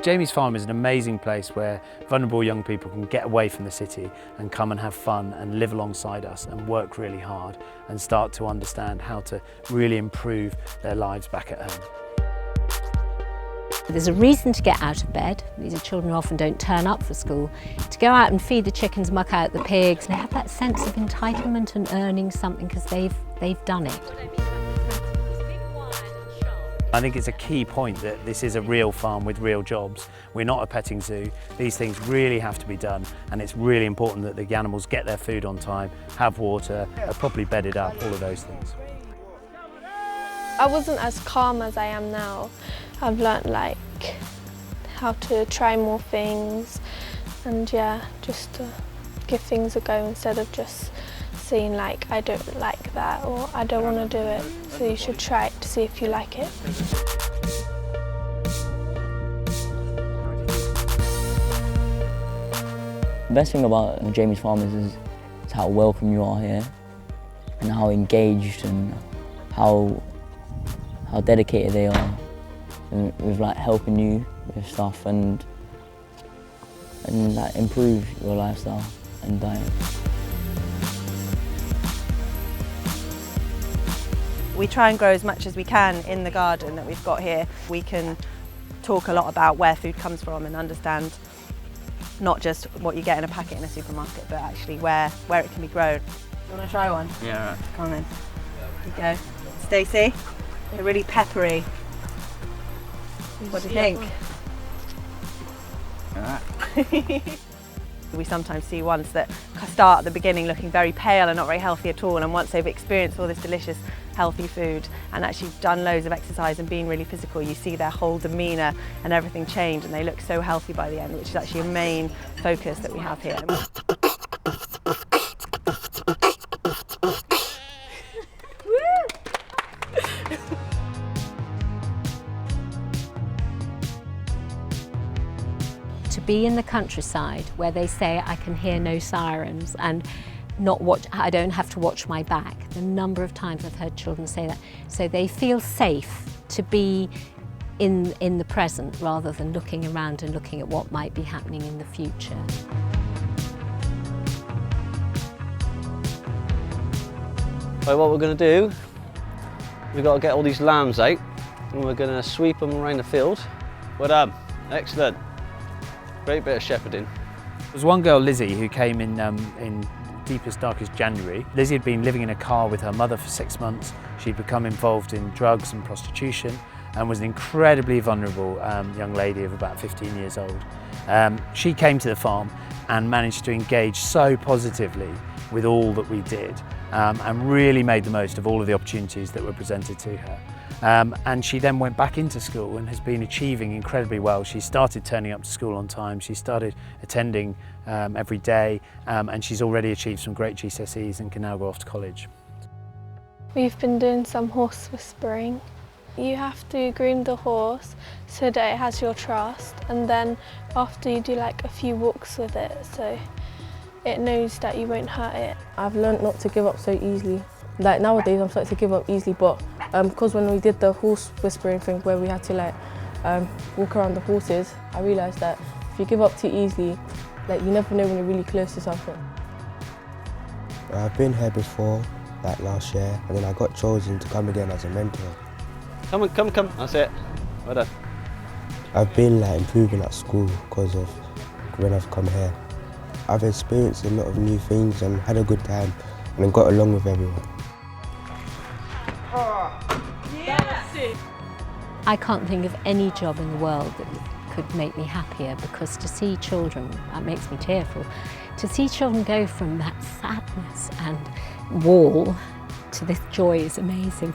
Jamie's Farm is an amazing place where vulnerable young people can get away from the city and come and have fun and live alongside us and work really hard and start to understand how to really improve their lives back at home. There's a reason to get out of bed. These are children who often don't turn up for school. To go out and feed the chickens, muck out the pigs, they have that sense of entitlement and earning something because they've done it. I think it's a key point that this is a real farm with real jobs. We're not a petting zoo. These things really have to be done, and it's really important that the animals get their food on time, have water, are properly bedded up, all of those things. I wasn't as calm as I am now. I've learnt like how to try more things and just to give things a go instead of just saying like I don't like that or I don't want to do it. So you should try it to see if you like it. The best thing about Jamie's Farm is how welcome you are here and how engaged and how dedicated they are with like helping you with stuff and like improve your lifestyle and diet. We try and grow as much as we can in the garden that we've got here. We can talk a lot about where food comes from and understand not just what you get in a packet in a supermarket, but actually where it can be grown. You want to try one? Yeah, right. Come on then. Here you go. Stacey, they're really peppery. What do you think? All right. We sometimes see ones that start at the beginning looking very pale and not very healthy at all, and once they've experienced all this delicious healthy food and actually done loads of exercise and been really physical, you see their whole demeanour and everything change and they look so healthy by the end, which is actually a main focus that we have here. To be in the countryside where they say I can hear no sirens and I don't have to watch my back. The number of times I've heard children say that. So they feel safe to be in the present rather than looking around and looking at what might be happening in the future. So what we're going to do, we've got to get all these lambs out and we're going to sweep them around the field. Well done, excellent. Great bit of shepherding. There was one girl, Lizzie, who came in deepest, darkest January. Lizzie had been living in a car with her mother for 6 months. She'd become involved in drugs and prostitution and was an incredibly vulnerable young lady of about 15 years old. She came to the farm and managed to engage so positively with all that we did and really made the most of all of the opportunities that were presented to her. And she then went back into school and has been achieving incredibly well. She started turning up to school on time, she started attending every day, and she's already achieved some great GCSEs and can now go off to college. We've been doing some horse whispering. You have to groom the horse so that it has your trust, and then after you do like a few walks with it so it knows that you won't hurt it. I've learned not to give up so easily. Like nowadays I'm starting to give up easily, but because when we did the horse whispering thing where we had to like walk around the horses, I realised that if you give up too easily, like you never know when you're really close to something. I've been here before, like last year, and then I got chosen to come again as a mentor. Come on, come, that's it. Well done. I've been like improving at school because of when I've come here. I've experienced a lot of new things and had a good time and got along with everyone. I can't think of any job in the world that could make me happier, because to see children, that makes me tearful, to see children go from that sadness and wall to this joy is amazing.